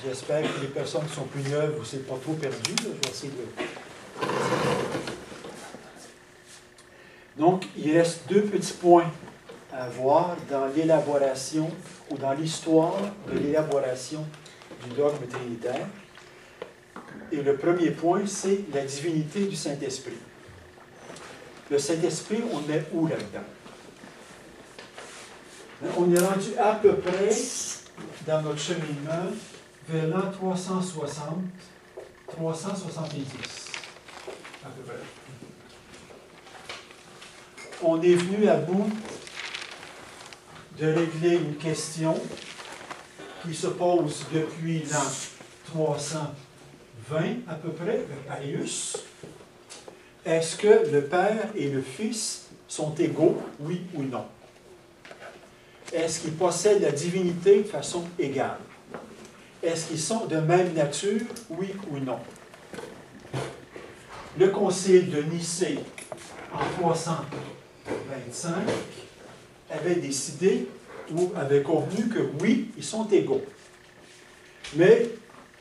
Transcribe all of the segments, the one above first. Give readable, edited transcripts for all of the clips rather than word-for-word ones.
J'espère que les personnes qui sont plus neuves, vous ne êtes pas trop perdues. Je vais essayer de... Donc, il reste deux petits points à voir dans l'élaboration ou dans l'histoire de l'élaboration du dogme trinitaire. Et le premier point, c'est la divinité du Saint-Esprit. Le Saint-Esprit, on le met où là-dedans? On est rendu à peu près dans notre cheminement vers l'an 360, 370, à peu près. On est venu à bout de régler une question qui se pose depuis l'an 320 à peu près, avec Arius. Est-ce que le Père et le Fils sont égaux, oui ou non? Est-ce qu'ils possèdent la divinité de façon égale? Est-ce qu'ils sont de même nature, oui ou non? Le concile de Nicée, en 325, avait décidé ou avait convenu que oui, ils sont égaux. Mais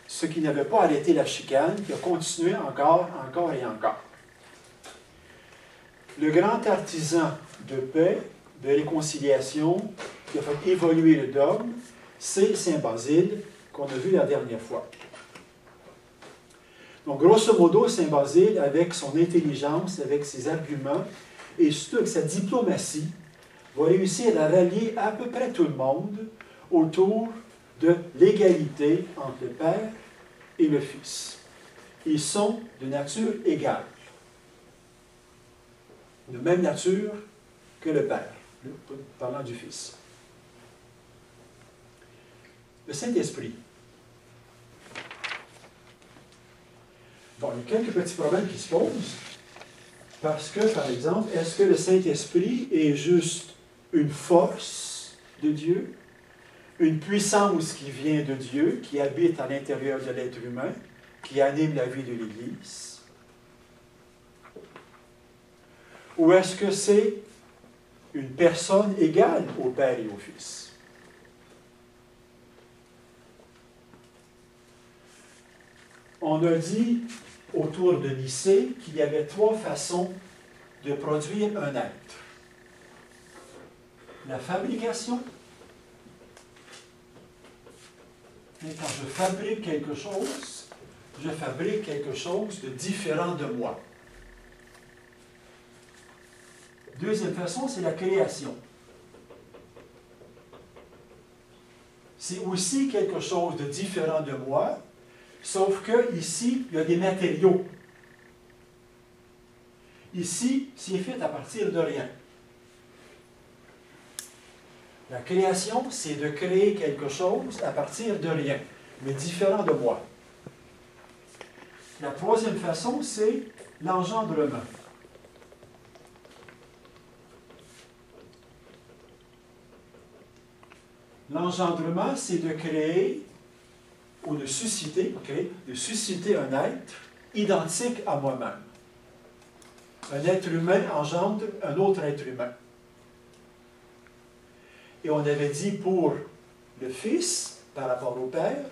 ce qui n'avait pas arrêté la chicane, qui a continué encore et encore. Le grand artisan de paix, de réconciliation, qui a fait évoluer le dogme, c'est Saint Basile, qu'on a vu la dernière fois. Donc, grosso modo, Saint Basile, avec son intelligence, avec ses arguments, et surtout avec sa diplomatie, va réussir à rallier à peu près tout le monde autour de l'égalité entre le Père et le Fils. Ils sont de nature égale, de même nature que le Père, parlant du Fils. Le Saint-Esprit. Bon, il y a quelques petits problèmes qui se posent, parce que, par exemple, est-ce que le Saint-Esprit est juste une force de Dieu, une puissance qui vient de Dieu, qui habite à l'intérieur de l'être humain, qui anime la vie de l'Église? Ou est-ce que c'est une personne égale au Père et au Fils? On a dit autour de Nicée qu'il y avait trois façons de produire un être. La fabrication. Et quand je fabrique quelque chose de différent de moi. Deuxième façon, c'est la création. C'est aussi quelque chose de différent de moi, sauf que ici, il y a des matériaux. Ici, c'est fait à partir de rien. La création, c'est de créer quelque chose à partir de rien, mais différent de moi. La troisième façon, c'est l'engendrement. L'engendrement, c'est de créer ou de susciter un être identique à moi-même. Un être humain engendre un autre être humain. Et on avait dit pour le Fils, par rapport au Père,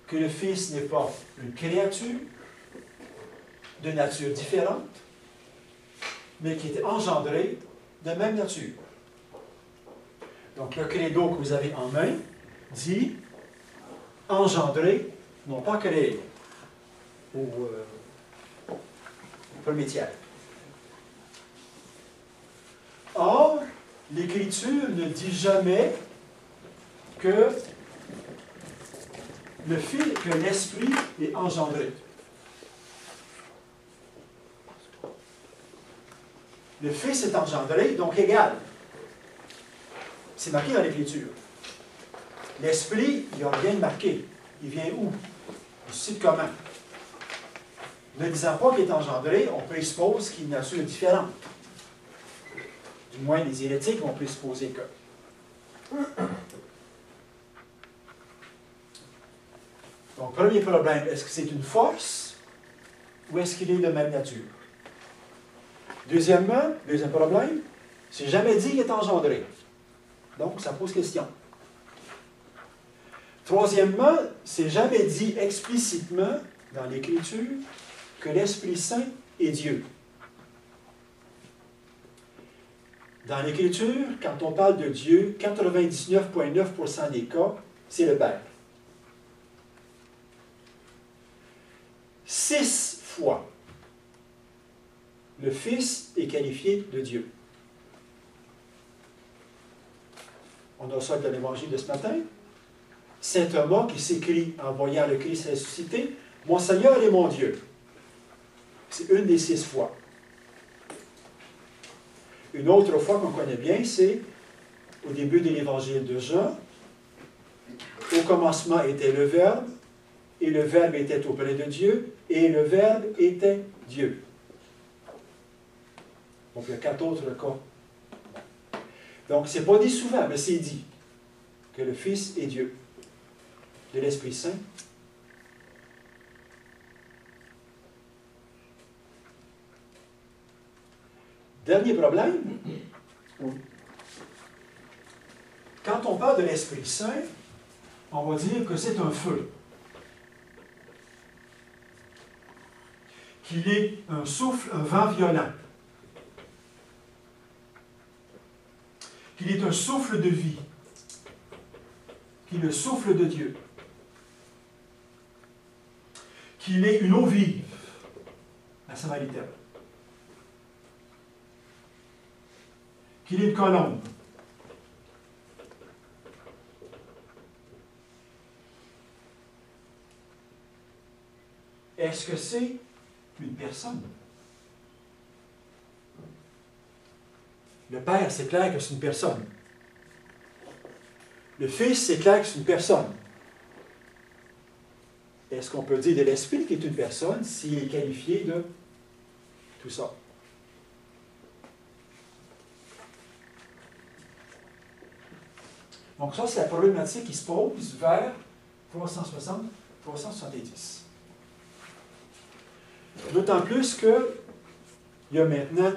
que le Fils n'est pas une créature de nature différente, mais qui est engendrée de même nature. Donc le credo que vous avez en main dit engendrer, non pas créer, au premier tiers. Or, l'Écriture ne dit jamais que l'Esprit est engendré. Le Fils est engendré, donc égal. C'est marqué dans l'Écriture. L'Esprit, il n'y a rien de marqué. Il vient où? Il suscite comment? Ne disant pas qu'il est engendré, on présuppose qu'il est une nature différente. Du moins, les hérétiques vont présupposer que. Donc, premier problème, est-ce que c'est une force ou est-ce qu'il est de même nature? Deuxième problème, c'est jamais dit qu'il est engendré. Donc, ça pose question. Troisièmement, c'est jamais dit explicitement dans l'Écriture que l'Esprit Saint est Dieu. Dans l'Écriture, quand on parle de Dieu, 99,9% des cas, c'est le Père. 6 fois, le Fils est qualifié de Dieu. On a ça dans l'Évangile de ce matin. Saint Thomas qui s'écrit en voyant le Christ ressuscité, « Mon Seigneur et mon Dieu ». C'est une des 6 fois. Une autre fois qu'on connaît bien, c'est au début de l'Évangile de Jean. « Au commencement était le Verbe, et le Verbe était auprès de Dieu, et le Verbe était Dieu. » Donc, il y a 4 autres cas. Donc, ce n'est pas dit souvent, mais c'est dit que le Fils est Dieu. De l'Esprit Saint. Dernier problème. Quand on parle de l'Esprit Saint, on va dire que c'est un feu. Qu'il est un souffle, un vent violent. Qu'il est un souffle de vie. Qu'il est le souffle de Dieu. Qu'il est une eau vive, la Samaritaine. Qu'il est une colombe. Est-ce que c'est une personne? Le Père, c'est clair que c'est une personne. Le Fils, c'est clair que c'est une personne. Est-ce qu'on peut dire de l'Esprit qui est une personne s'il est qualifié de tout ça? Donc ça, c'est la problématique qui se pose vers 360, 370. D'autant plus qu'il y a maintenant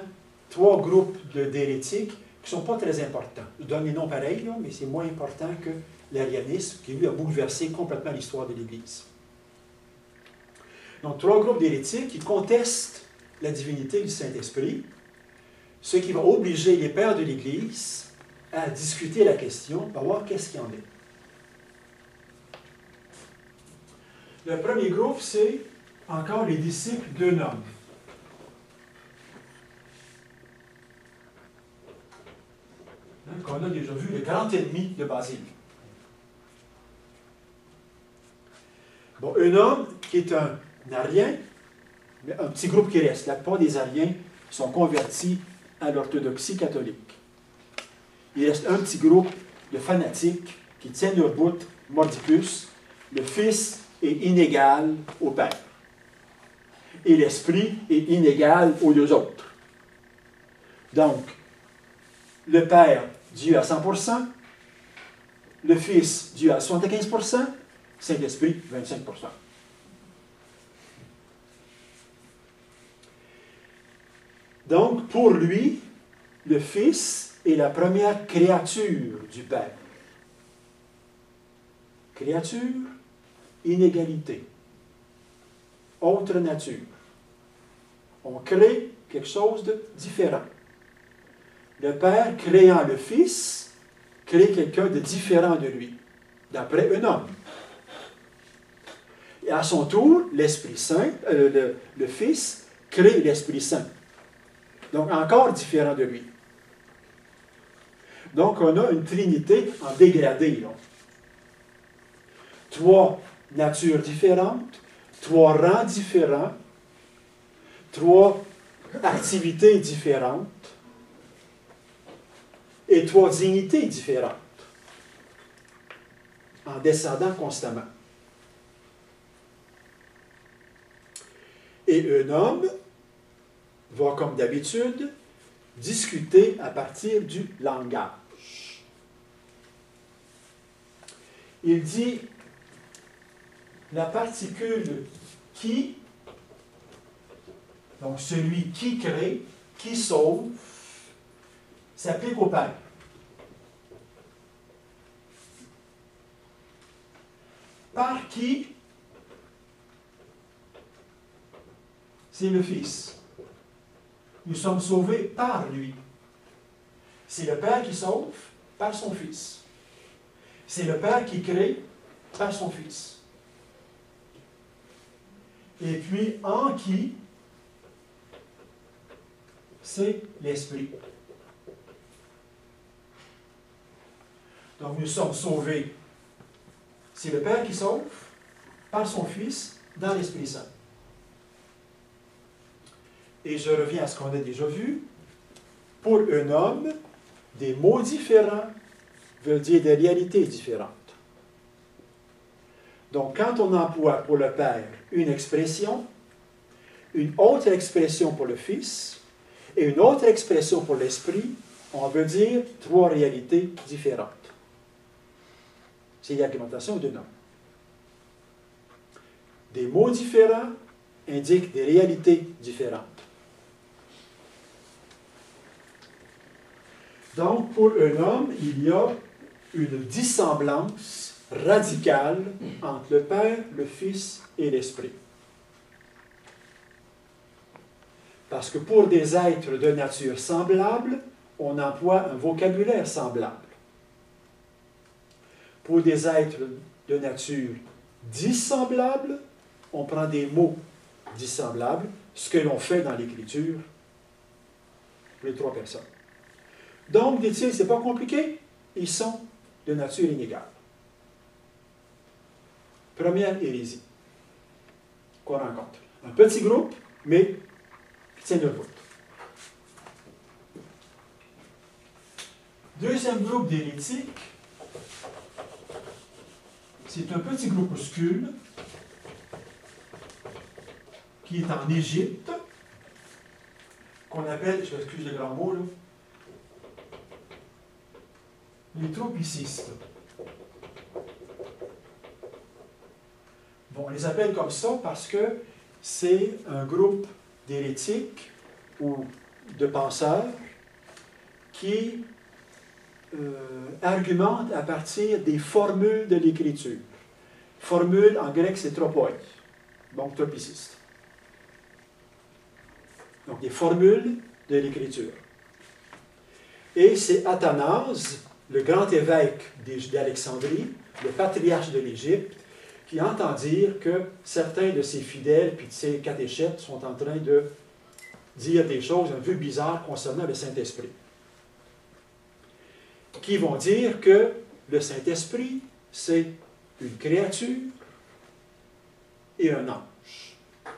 3 groupes d'hérétiques qui ne sont pas très importants. Je donne les noms pareils, là, mais c'est moins important que l'arianisme qui, lui, a bouleversé complètement l'histoire de l'Église. Donc, 3 groupes d'hérétiques qui contestent la divinité du Saint-Esprit, ce qui va obliger les pères de l'Église à discuter la question pour voir qu'est-ce qu'il y en est. Le premier groupe, c'est encore les disciples d'un homme. Qu'on a déjà vu, le grand ennemi de Basile. Bon, un homme qui est un arien, mais un petit groupe qui reste. La plupart des ariens sont convertis à l'orthodoxie catholique. Il reste un petit groupe de fanatiques qui tiennent leur bout mordicus. Le Fils est inégal au Père. Et l'Esprit est inégal aux 2 autres. Donc, le Père, Dieu à 100%, le Fils, Dieu à 75%, Saint-Esprit, 25%. Donc, pour lui, le Fils est la première créature du Père. Créature, inégalité. Autre nature. On crée quelque chose de différent. Le Père, créant le Fils, crée quelqu'un de différent de lui, d'après un homme. Et à son tour, l'Esprit Saint, le Fils, crée l'Esprit Saint. Donc, encore différent de lui. Donc, on a une trinité en dégradé. Là. 3 natures différentes, 3 rangs différents, 3 activités différentes et 3 dignités différentes, en descendant constamment. Et un homme va, comme d'habitude, discuter à partir du langage. Il dit la particule qui, donc celui qui crée, qui sauve, s'applique au Père. par qui? C'est le Fils. Nous sommes sauvés par lui. C'est le Père qui sauve par son Fils. C'est le Père qui crée par son Fils. Et puis, en qui? C'est l'Esprit. Donc, nous sommes sauvés. C'est le Père qui sauve par son Fils dans l'Esprit Saint. Et je reviens à ce qu'on a déjà vu. Pour un homme, des mots différents veulent dire des réalités différentes. Donc, quand on emploie pour le Père une expression, une autre expression pour le Fils et une autre expression pour l'Esprit, on veut dire trois réalités différentes. C'est l'argumentation d'un homme. Des mots différents indiquent des réalités différentes. Donc, pour un homme, il y a une dissemblance radicale entre le Père, le Fils et l'Esprit. Parce que pour des êtres de nature semblable, on emploie un vocabulaire semblable. Pour des êtres de nature dissemblable, on prend des mots dissemblables, ce que l'on fait dans l'Écriture pour les trois personnes. Donc, dit-il, ce n'est pas compliqué, ils sont de nature inégale. Première hérésie qu'on rencontre. Un petit groupe, mais qui tient le route. Deuxième groupe d'hérétiques, c'est un petit groupuscule qui est en Égypte, qu'on appelle, je m'excuse le grand mot, là, les tropicistes. Bon, on les appelle comme ça parce que c'est un groupe d'hérétiques ou de penseurs qui argumentent à partir des formules de l'Écriture. Formule en grec, c'est tropoi, donc tropiciste. Donc, des formules de l'Écriture. Et c'est Athanase, le grand évêque d'Alexandrie, le patriarche de l'Égypte, qui entend dire que certains de ses fidèles puis de ses catéchètes sont en train de dire des choses un peu bizarres concernant le Saint-Esprit. Qui vont dire que le Saint-Esprit, c'est une créature et un ange,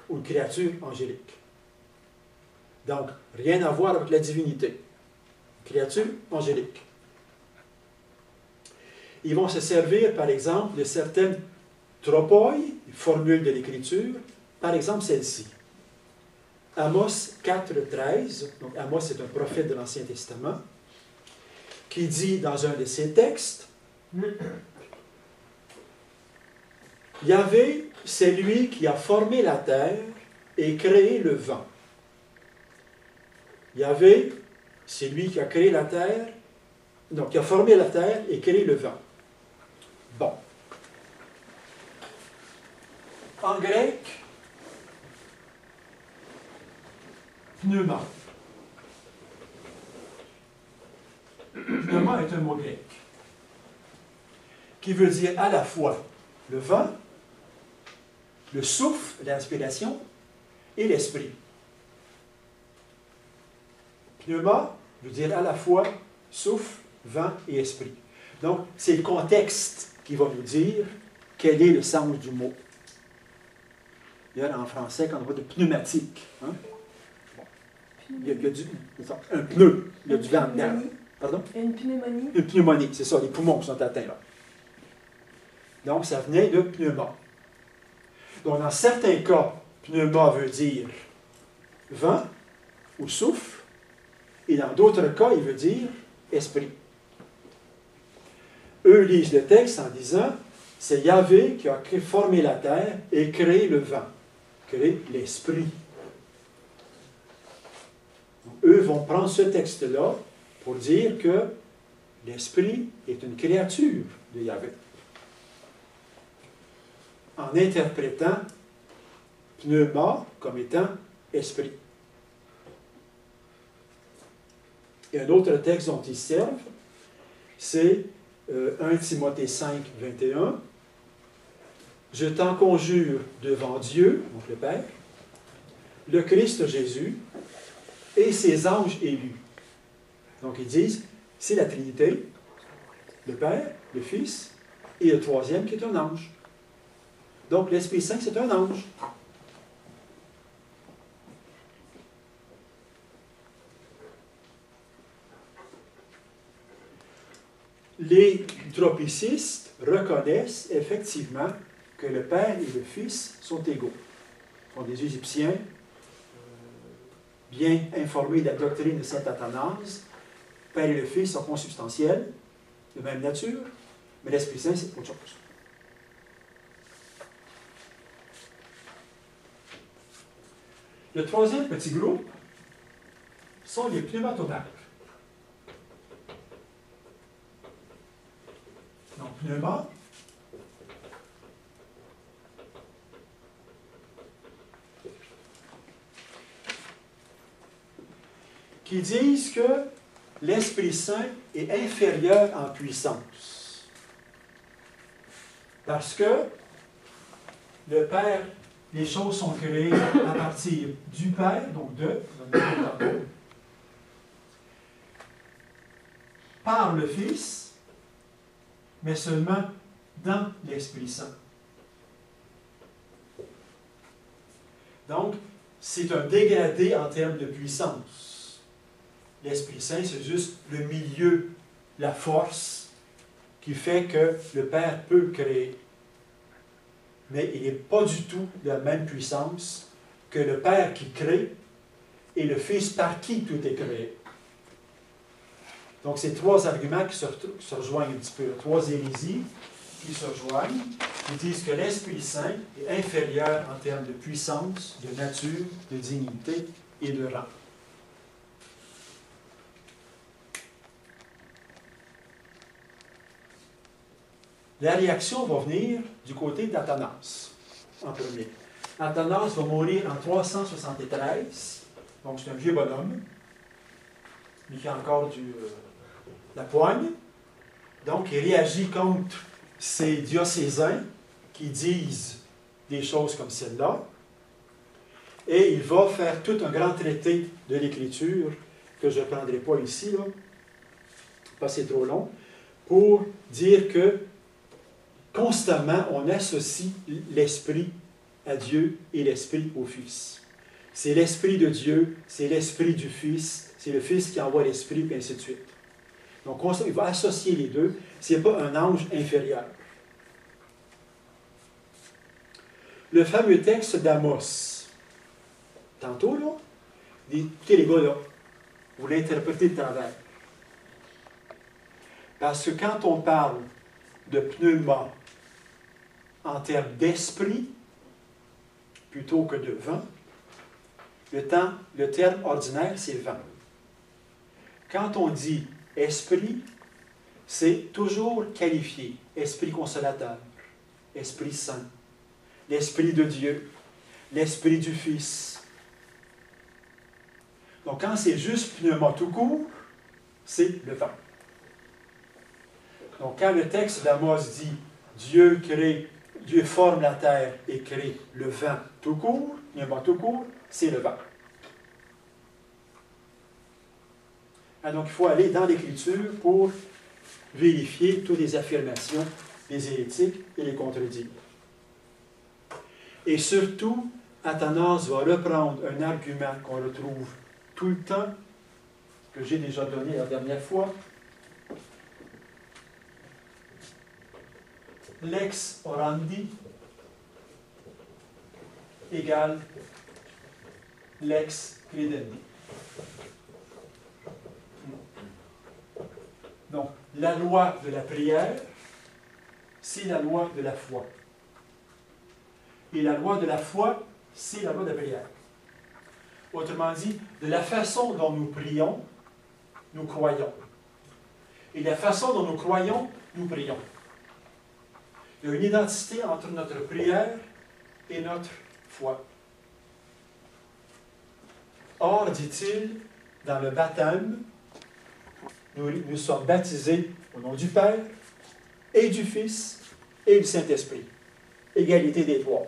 ou une créature angélique. Donc, rien à voir avec la divinité. Créature angélique. Ils vont se servir, par exemple, de certaines tropoi, formules de l'Écriture, par exemple celle-ci. Amos 4,13, donc Amos c'est un prophète de l'Ancien Testament, qui dit dans un de ses textes, Yahvé, c'est lui qui a formé la terre et créé le vent. Yahvé, c'est lui qui a créé la terre, donc qui a formé la terre et créé le vent. Bon. En grec, pneuma. Pneuma est un mot grec qui veut dire à la fois le vent, le souffle, l'inspiration et l'esprit. Pneuma veut dire à la fois souffle, vent et esprit. Donc, c'est le contexte qui va nous dire quel est le sens du mot. Il y a en français quand on voit de pneumatique. Hein? Bon. Il y a un pneu, il y a du vent dedans. Pardon? Une pneumonie. Une pneumonie, c'est ça, les poumons qui sont atteints là. Donc, ça venait de pneuma. Donc, dans certains cas, pneuma veut dire vent ou souffle, et dans d'autres cas, il veut dire esprit. Eux lisent le texte en disant, c'est Yahvé qui a formé la terre et créé le vent, créé l'esprit. Eux vont prendre ce texte-là pour dire que l'esprit est une créature de Yahvé. en interprétant pneuma comme étant esprit. Et un autre texte dont ils servent, c'est 1 Timothée 5, 21. Je t'en conjure devant Dieu, donc le Père, le Christ Jésus et ses anges élus. Donc ils disent, c'est la Trinité, le Père, le Fils, et le troisième qui est un ange. Donc l'Esprit Saint, c'est un ange. Les tropicistes reconnaissent effectivement que le Père et le Fils sont égaux. Ce sont des Égyptiens bien informés de la doctrine de saint Athanase. Le Père et le Fils sont consubstantiels, de même nature, mais l'Esprit Saint, c'est autre chose. Le troisième petit groupe sont les pneumatomaques. Donc, pneuma, qui disent que l'Esprit Saint est inférieur en puissance. Parce que le Père, les choses sont créées à partir du Père, donc par le Fils, mais seulement dans l'Esprit Saint. Donc, c'est un dégradé en termes de puissance. L'Esprit Saint, c'est juste le milieu, la force qui fait que le Père peut créer. Mais il n'est pas du tout de la même puissance que le Père qui crée et le Fils par qui tout est créé. Donc, c'est trois arguments qui se rejoignent un petit peu, trois hérésies qui se rejoignent, qui disent que l'Esprit Saint est inférieur en termes de puissance, de nature, de dignité et de rang. La réaction va venir du côté d'Athanase, en premier. Athanase va mourir en 373, donc c'est un vieux bonhomme, mais qui a encore la poigne. Donc, il réagit contre ces diocésains qui disent des choses comme celle-là. Et il va faire tout un grand traité de l'Écriture, que je ne prendrai pas ici, là, parce que c'est trop long, pour dire que constamment, on associe l'Esprit à Dieu et l'Esprit au Fils. C'est l'Esprit de Dieu, c'est l'Esprit du Fils, c'est le Fils qui envoie l'Esprit, et ainsi de suite. Donc, il va associer les deux. Ce n'est pas un ange inférieur. Le fameux texte d'Amos. Tantôt, là, écoutez les gars, là, vous l'interprétez de travers. Parce que quand on parle de pneuma en termes d'esprit, plutôt que de vent, le terme ordinaire, c'est vent. Quand on dit esprit, c'est toujours qualifié. Esprit consolateur, Esprit Saint, l'Esprit de Dieu, l'Esprit du Fils. Donc, quand c'est juste pneuma tout court, c'est le vent. Donc, quand le texte d'Amos dit Dieu forme la terre et crée le vent tout court, pneuma tout court, c'est le vent. Ah, donc, il faut aller dans l'Écriture pour vérifier toutes les affirmations des hérétiques et les contredire. Et surtout, Athanase va reprendre un argument qu'on retrouve tout le temps, que j'ai déjà donné la dernière fois. Lex orandi égale lex credendi. Donc, la loi de la prière, c'est la loi de la foi. Et la loi de la foi, c'est la loi de la prière. Autrement dit, de la façon dont nous prions, nous croyons. Et de la façon dont nous croyons, nous prions. Il y a une identité entre notre prière et notre foi. Or, dit-il, dans le baptême, nous sommes baptisés au nom du Père et du Fils et du Saint-Esprit. Égalité des trois.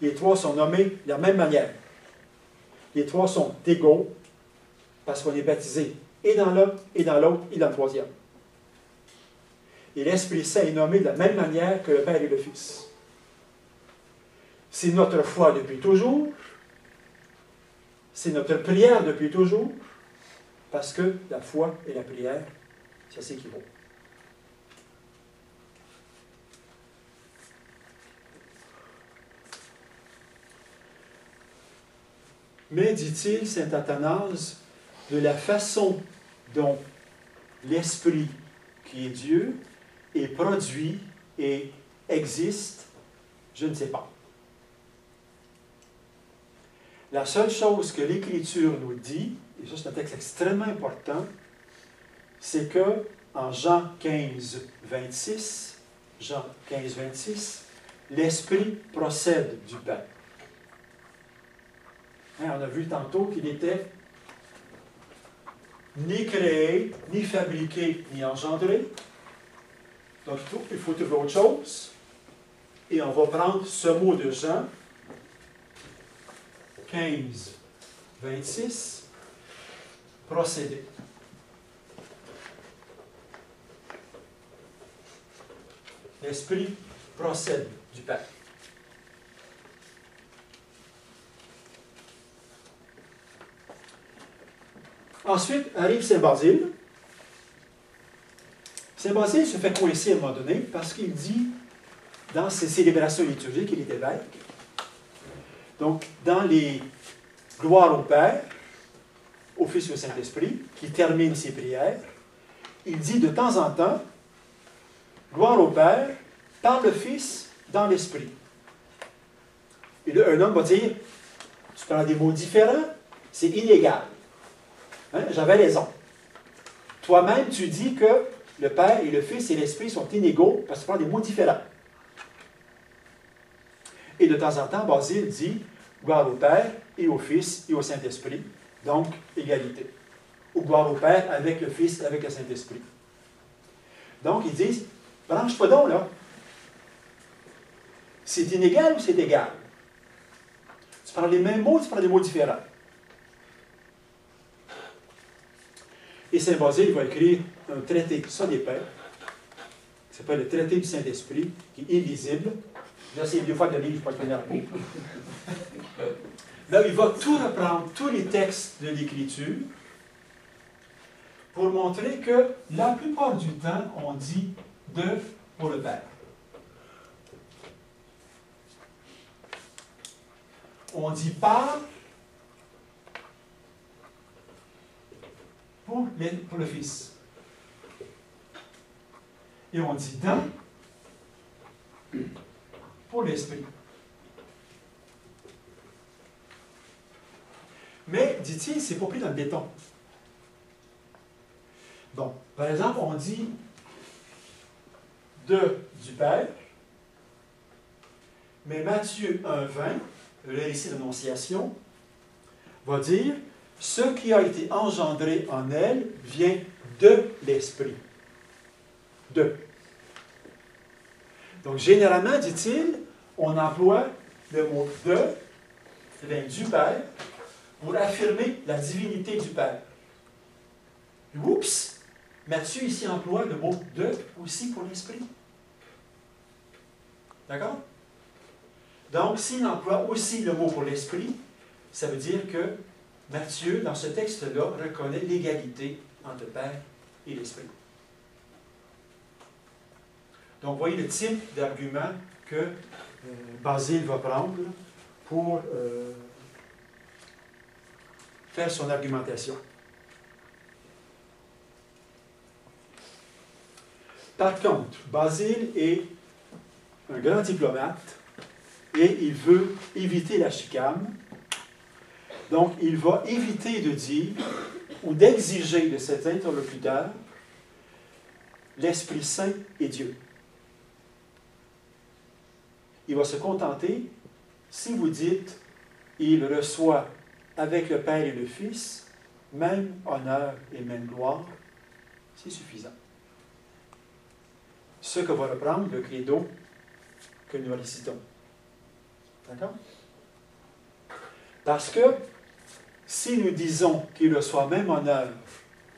Les trois sont nommés de la même manière. Les trois sont égaux parce qu'on est baptisé et dans l'un, et dans l'autre, et dans le troisième. Et l'Esprit Saint est nommé de la même manière que le Père et le Fils. C'est notre foi depuis toujours. C'est notre prière depuis toujours. Parce que la foi et la prière, ça s'équivaut. Mais, dit-il, saint Athanase, de la façon dont l'Esprit, qui est Dieu, est produit et existe, je ne sais pas. La seule chose que l'Écriture nous dit, et ça c'est un texte extrêmement important, c'est que en Jean 15, 26, l'Esprit procède du Père. Hein, on a vu tantôt qu'il était ni créé, ni fabriqué, ni engendré. Donc il faut trouver autre chose. Et on va prendre ce mot de Jean 15, 26, procéder. L'Esprit procède du Père. Ensuite arrive saint Basile. Saint Basile se fait coincer à un moment donné parce qu'il dit, dans ses célébrations liturgiques, il est évêque. Donc, dans les gloires au Père, au Fils et au Saint-Esprit, qui termine ses prières, il dit de temps en temps, gloire au Père, par le Fils, dans l'Esprit. Et là, un homme va dire, tu prends des mots différents, c'est inégal. Hein? J'avais raison. Toi-même, tu dis que le Père et le Fils et l'Esprit sont inégaux parce que tu prends des mots différents. Et de temps en temps, Basile dit gloire au Père et au Fils et au Saint-Esprit, donc égalité. Ou gloire au Père avec le Fils et avec le Saint-Esprit. Donc, ils disent, branche-toi donc, là. C'est inégal ou c'est égal? Tu prends les mêmes mots ou tu prends des mots différents? Et saint Basile va écrire un traité sur les pères, qui s'appelle le traité du Saint-Esprit, qui est illisible. J'ai essayé 2 fois de le lire, je ne peux pas tenir la peau. Là, il va tout reprendre, tous les textes de l'Écriture, pour montrer que la plupart du temps, on dit de pour le Père. On dit par pour le Fils. Et on dit dans pour l'Esprit. Mais, dit-il, c'est pas pris dans le béton. Bon, par exemple, on dit du Père, mais Matthieu 1,20, le récit d'Annonciation, va dire ce qui a été engendré en elle vient de l'Esprit. De. Donc, généralement, dit-il, on emploie le mot de, qui vient du Père, pour affirmer la divinité du Père. Oups! Matthieu ici emploie le mot de aussi pour l'Esprit. D'accord? Donc, s'il emploie aussi le mot pour l'Esprit, ça veut dire que Matthieu, dans ce texte-là, reconnaît l'égalité entre le Père et l'Esprit. Donc, voyez le type d'argument que Basile va prendre pour faire son argumentation. Par contre, Basile est un grand diplomate et il veut éviter la chicane. Donc, il va éviter de dire ou d'exiger de cet interlocuteur l'Esprit Saint et Dieu. il va se contenter, si vous dites, il reçoit avec le Père et le Fils, même honneur et même gloire, c'est suffisant. Ce que va reprendre le credo que nous récitons. D'accord? Parce que si nous disons qu'il reçoit même honneur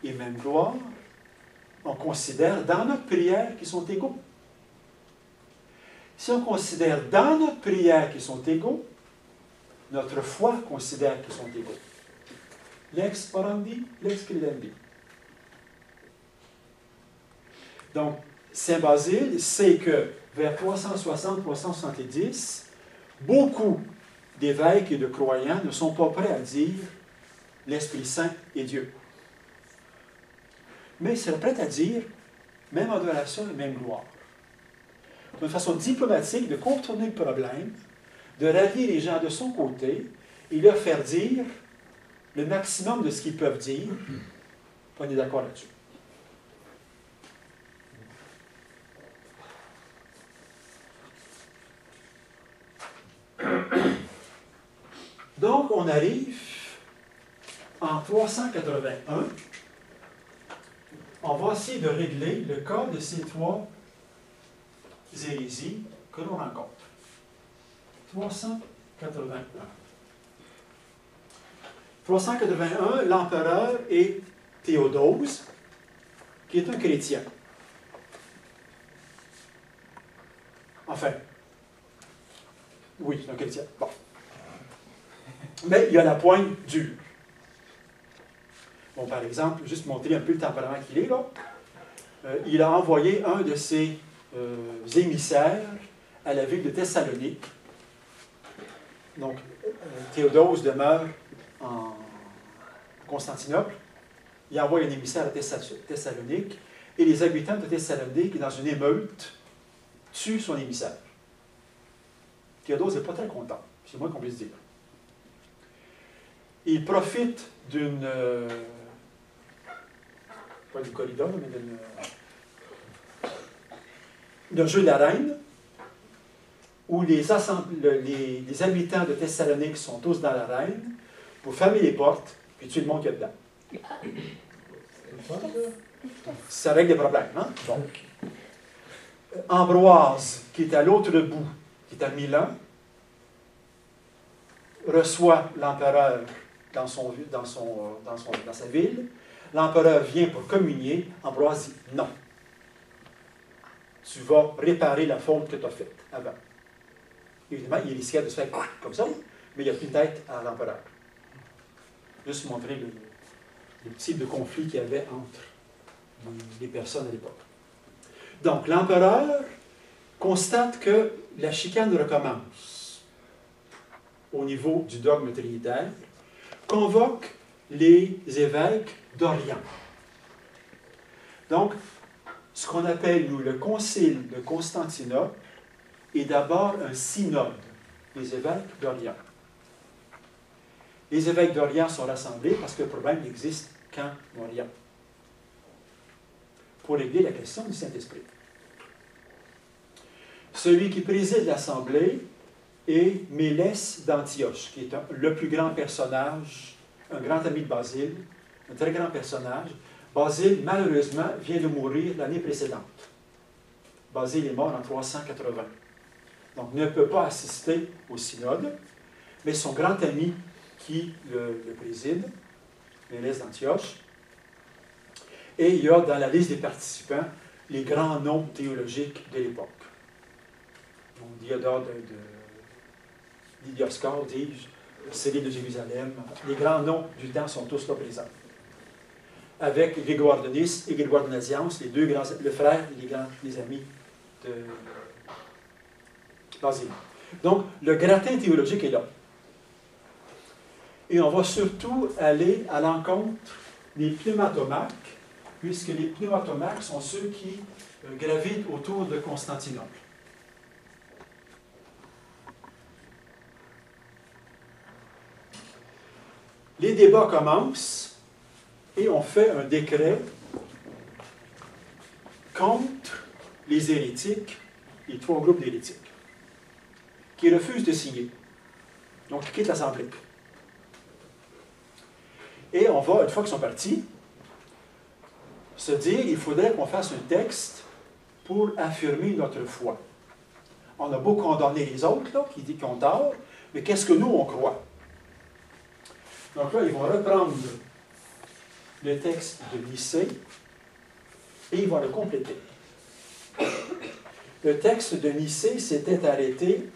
et même gloire, on considère dans notre prière qu'ils sont égaux. Si on considère dans notre prière qu'ils sont égaux, notre foi considère qu'ils sont égaux. Lex orandi, lex credendi. Donc, Saint Basile sait que vers 360-370, beaucoup d'évêques et de croyants ne sont pas prêts à dire l'Esprit Saint est Dieu. Mais ils seraient prêts à dire même adoration et même gloire. D'une façon diplomatique de contourner le problème, de rallier les gens de son côté et leur faire dire le maximum de ce qu'ils peuvent dire. On est d'accord là-dessus. Donc, on arrive en 381. On va essayer de régler le cas de ces trois hérésies que l'on rencontre. 381. 381, l'empereur est Théodose, qui est un chrétien. Enfin, oui, c'est un chrétien. Bon. Mais il a la pointe dure. Bon, par exemple, juste montrer un peu le tempérament qu'il est, là. Il a envoyé un de ses émissaires à la ville de Thessalonique. Donc, Théodose demeure en Constantinople. Il envoie un émissaire à Thessalonique et les habitants de Thessalonique, dans une émeute, tuent son émissaire. Théodose n'est pas très content, c'est moins qu'on puisse dire. Il profite pas du corridor, mais d'un jeu d'arène où les habitants de Thessalonique sont tous dans l'arène pour fermer les portes puis tuer le monde qu'il y a dedans. Ça règle des problèmes, hein? Donc, Ambroise, qui est à l'autre bout, qui est à Milan, reçoit l'empereur dans sa ville. L'empereur vient pour communier. Ambroise dit non. Tu vas réparer la faute que tu as faite avant. Évidemment, il risquait de se faire comme ça, mais il n'y a plus de tête à l'empereur. Juste montrer le type de conflit qu'il y avait entre les personnes à l'époque. Donc, l'empereur constate que la chicane recommence au niveau du dogme trinitaire, convoque les évêques d'Orient. Donc, ce qu'on appelle, nous, le concile de Constantinople est d'abord un synode des évêques d'Orient. Les évêques d'Orient sont rassemblés parce que le problème n'existe qu'en Orient, pour régler la question du Saint-Esprit. Celui qui préside l'assemblée est Mélès d'Antioche, qui est le plus grand personnage, un grand ami de Basile, un très grand personnage. Basile, malheureusement, vient de mourir l'année précédente. Basile est mort en 380. Donc, ne peut pas assister au synode, mais son grand ami qui le préside, Mélès d'Antioche. Et il y a dans la liste des participants les grands noms théologiques de l'époque. Donc, Diodore Dioscore, dis-je, Cyril de Jérusalem, les grands noms du temps sont tous là présents. Avec Grégoire de Nice et Grégoire de Nazianze, les deux grands, le frère et les amis de Basile. Donc, le gratin théologique est là. Et on va surtout aller à l'encontre des pneumatomaques, puisque les pneumatomaques sont ceux qui gravitent autour de Constantinople. Les débats commencent et on fait un décret contre les hérétiques, les trois groupes d'hérétiques. qui refusent de signer. Donc, ils quittent l'Assemblée. Et on va, une fois qu'ils sont partis, se dire il faudrait qu'on fasse un texte pour affirmer notre foi. On a beau condamner les autres, là, qui disent qu'ils ont tort, mais qu'est-ce que nous, on croit? Donc là, ils vont reprendre le texte de Nicée et ils vont le compléter. Le texte de Nicée s'était arrêté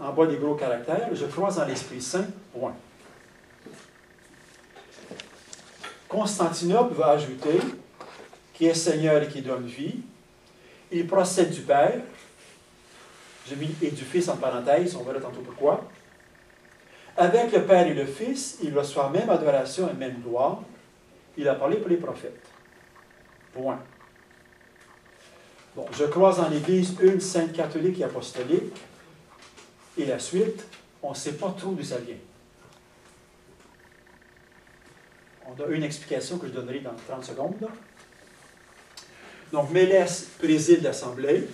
en bas des gros caractères. Je crois en l'Esprit Saint, point. Constantinople va ajouter qui est Seigneur et qui donne vie. Il procède du Père. J'ai mis et du Fils en parenthèse, on verra tantôt pourquoi. Avec le Père et le Fils, il reçoit même adoration et même gloire. Il a parlé pour les prophètes. Point. Bon, je crois en l'Église une sainte catholique et apostolique. Et la suite, on ne sait pas trop d'où ça vient. On a une explication que je donnerai dans 30 secondes. Là. Donc, Mélès préside l'Assemblée.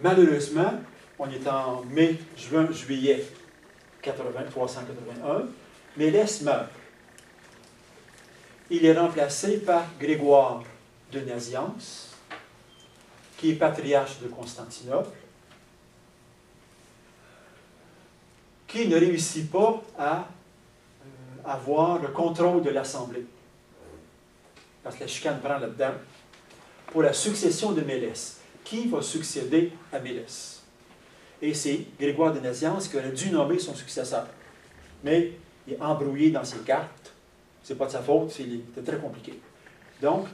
Malheureusement, on est en mai, juin, juillet 381. Mélès meurt. Il est remplacé par Grégoire de Nazianze, qui est patriarche de Constantinople, qui ne réussit pas à avoir le contrôle de l'Assemblée. Parce que la chicane prend là-dedans. Pour la succession de Mélès. Qui va succéder à Mélès? Et c'est Grégoire de Nazianze qui aurait dû nommer son successeur. Mais il est embrouillé dans ses cartes. Ce n'est pas de sa faute, c'était très compliqué. Donc,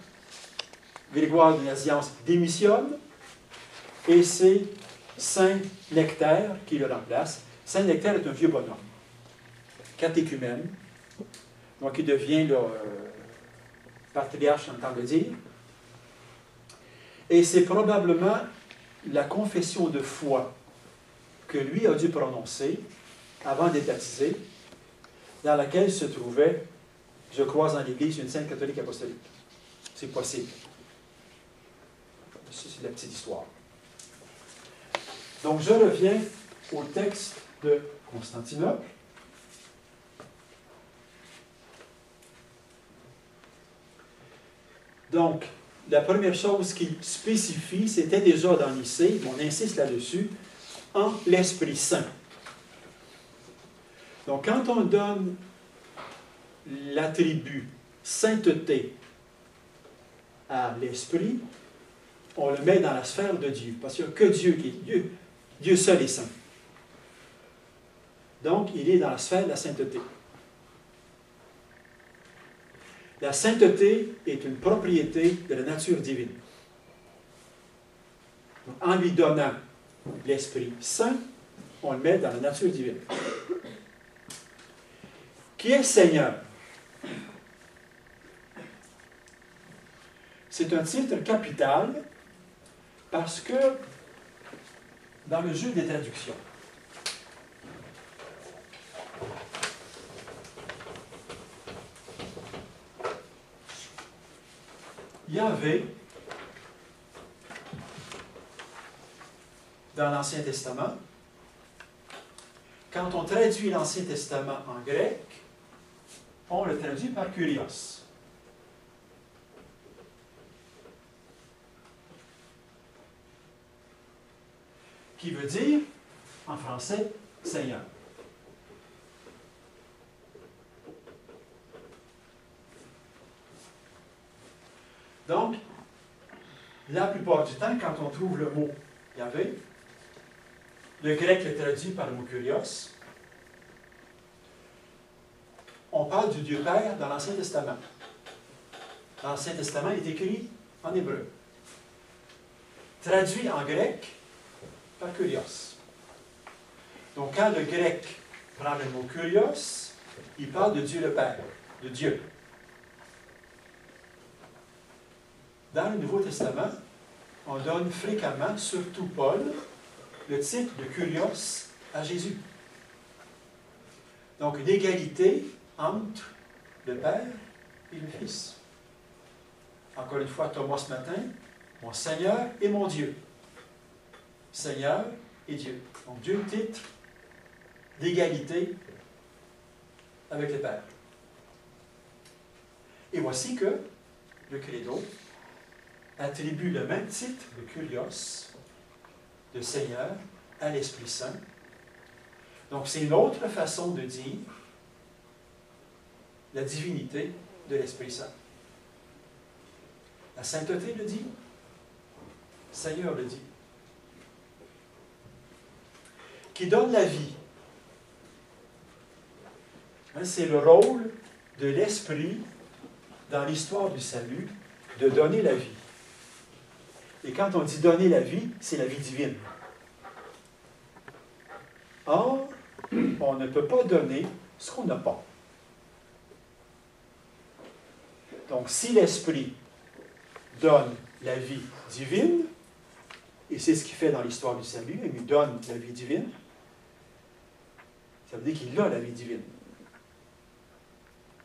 Grégoire de Nazianze démissionne et c'est Saint Nectaire qui le remplace. Saint Nectaire est un vieux bonhomme, catéchumène, donc il devient le patriarche, j'entends le dire. Et c'est probablement la confession de foi que lui a dû prononcer avant d'être baptisé, dans laquelle se trouvait « Je crois en l'Église, une sainte catholique apostolique ». C'est possible. C'est la petite histoire. Donc, je reviens au texte de Constantinople. Donc, la première chose qu'il spécifie, c'était déjà dans Nicée, on insiste là-dessus, en l'Esprit Saint. Donc, quand on donne l'attribut sainteté à l'Esprit, on le met dans la sphère de Dieu, parce qu'il n'y a que Dieu qui est Dieu. Dieu seul est saint. Donc, il est dans la sphère de la sainteté. La sainteté est une propriété de la nature divine. Donc, en lui donnant l'Esprit Saint, on le met dans la nature divine. Qui est Seigneur? C'est un titre capital parce que dans le jeu des traductions, Yahvé, dans l'Ancien Testament, quand on traduit l'Ancien Testament en grec, on le traduit par Kyrios. Qui veut dire, en français, Seigneur. Donc, la plupart du temps, quand on trouve le mot Yahvé, le grec le traduit par le mot Kyrios. On parle du Dieu Père dans l'Ancien Testament. L'Ancien Testament est écrit en hébreu. Traduit en grec par Kyrios. Donc, quand le grec prend le mot Kyrios, il parle de Dieu le Père, de Dieu. Dans le Nouveau Testament, on donne fréquemment, surtout Paul, le titre de Kyrios à Jésus. Donc, une égalité entre le Père et le Fils. Encore une fois, Thomas ce matin, mon Seigneur et mon Dieu. Seigneur, et Dieu. Donc, deux titres d'égalité avec le Père. Et voici que le Credo attribue le même titre de Kurios, de Seigneur, à l'Esprit Saint. Donc, c'est une autre façon de dire la divinité de l'Esprit Saint. La sainteté le dit, le Seigneur le dit. Qui donne la vie. Hein, c'est le rôle de l'Esprit dans l'histoire du salut, de donner la vie. Et quand on dit donner la vie, c'est la vie divine. Or, on ne peut pas donner ce qu'on n'a pas. Donc, si l'Esprit donne la vie divine, et c'est ce qu'il fait dans l'histoire du salut, il lui donne la vie divine, ça veut dire qu'il a la vie divine.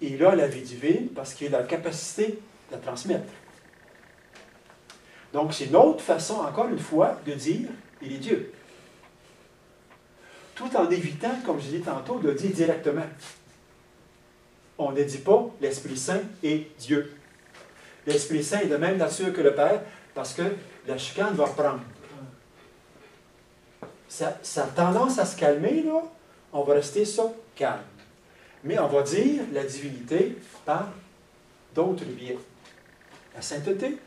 Et il a la vie divine parce qu'il a la capacité de la transmettre. Donc, c'est une autre façon, encore une fois, de dire il est Dieu. Tout en évitant, comme je disais tantôt, de dire directement. On ne dit pas l'Esprit Saint est Dieu. L'Esprit Saint est de même nature que le Père parce que la chicane va reprendre. Ça a tendance à se calmer, là. On va rester ça calme. Mais on va dire la divinité par d'autres biais. La sainteté,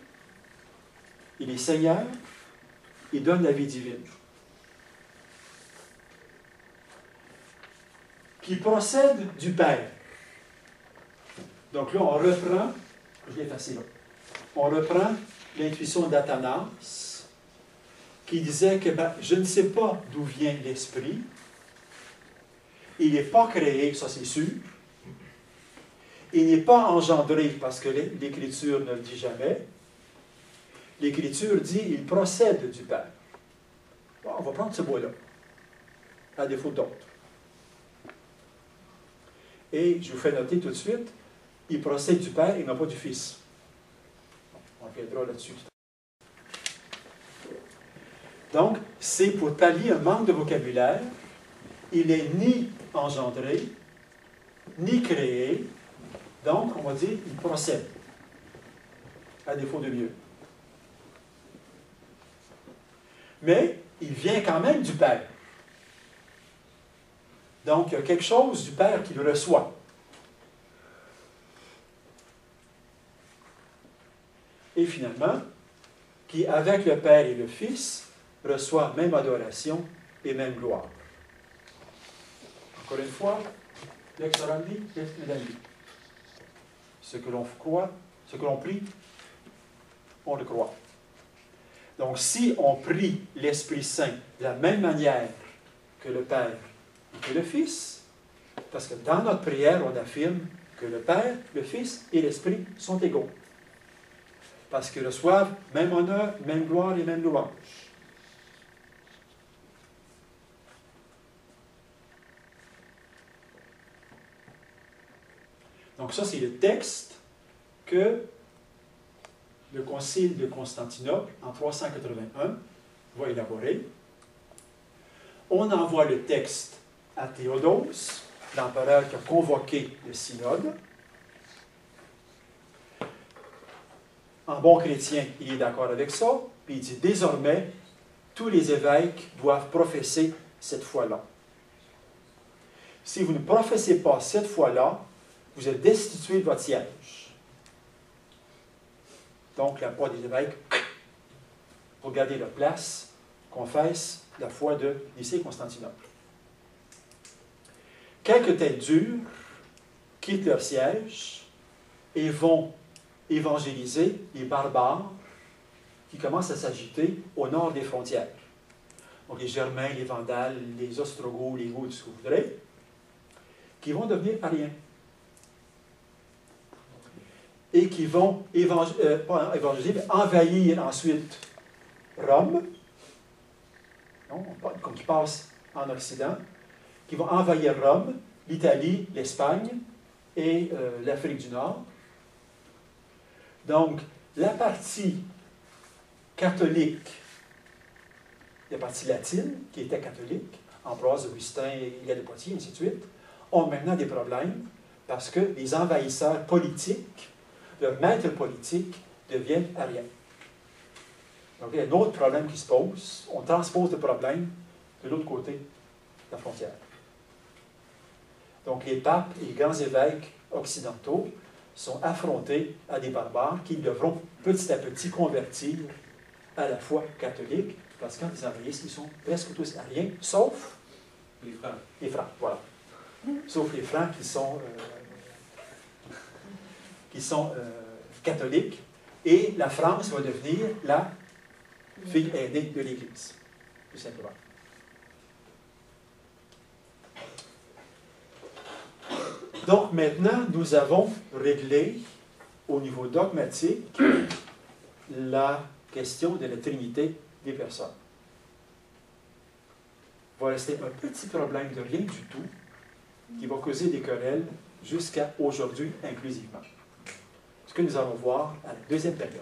il est Seigneur, il donne la vie divine. Qui procède du Père. Donc là, on reprend, je l'ai effacé là, on reprend l'intuition d'Athanas, qui disait que je ne sais pas d'où vient l'Esprit, il n'est pas créé, ça c'est sûr, il n'est pas engendré, parce que l'Écriture ne le dit jamais, l'Écriture dit il procède du Père. Bon, on va prendre ce bois-là, à défaut d'autres. Et je vous fais noter tout de suite, il procède du Père et non pas du Fils. On reviendra là-dessus. Donc, c'est pour pallier un manque de vocabulaire. Il n'est ni engendré, ni créé. Donc, on va dire, il procède, à défaut de mieux. Mais, il vient quand même du Père. Donc, il y a quelque chose du Père qui le reçoit. Et finalement, qui, avec le Père et le Fils, reçoit même adoration et même gloire. Encore une fois, lex orandi, lex medalli. Ce que l'on croit, ce que l'on prie, on le croit. Donc, si on prie l'Esprit Saint de la même manière que le Père et que le Fils, parce que dans notre prière, on affirme que le Père, le Fils et l'Esprit sont égaux. Parce qu'ils reçoivent même honneur, même gloire et même louange. Donc ça, c'est le texte que le Concile de Constantinople, en 381, va élaborer. On envoie le texte à Théodose, l'empereur qui a convoqué le synode. En bon chrétien, il est d'accord avec ça, puis il dit désormais, tous les évêques doivent professer cette foi-là. Si vous ne professez pas cette foi-là, vous êtes destitué de votre siège. Donc, la foi des évêques, pour garder leur place, confesse la foi de Nicée-Constantinople. Quelques têtes dures quittent leur siège et vont évangéliser les barbares qui commencent à s'agiter au nord des frontières. Donc les Germains, les Vandales, les Ostrogoths, les Goths, ce que vous voudrez, qui vont devenir ariens. Et qui vont pas évangéliser, mais envahir ensuite Rome, non, comme qui passe en Occident, qui vont envahir Rome, l'Italie, l'Espagne et l'Afrique du Nord. Donc, la partie catholique la partie latine, qui était catholique, Ambroise, Augustin, Ilya de Poitiers, et ainsi de suite, ont maintenant des problèmes parce que les envahisseurs politiques, leurs maîtres politiques, deviennent ariens. Donc, il y a un autre problème qui se pose. On transpose le problème de l'autre côté de la frontière. Donc, les papes et les grands évêques occidentaux sont affrontés à des barbares qui devront petit à petit convertir à la foi catholique, parce que quand ils envahissent, ils sont presque tous ariens, sauf les Francs, voilà. Sauf les Francs qui sont catholiques, et la France va devenir la fille aînée de l'Église, tout simplement. Donc maintenant, nous avons réglé au niveau dogmatique la question de la Trinité des personnes. Il va rester un petit problème de rien du tout qui va causer des querelles jusqu'à aujourd'hui inclusivement. Ce que nous allons voir à la deuxième période.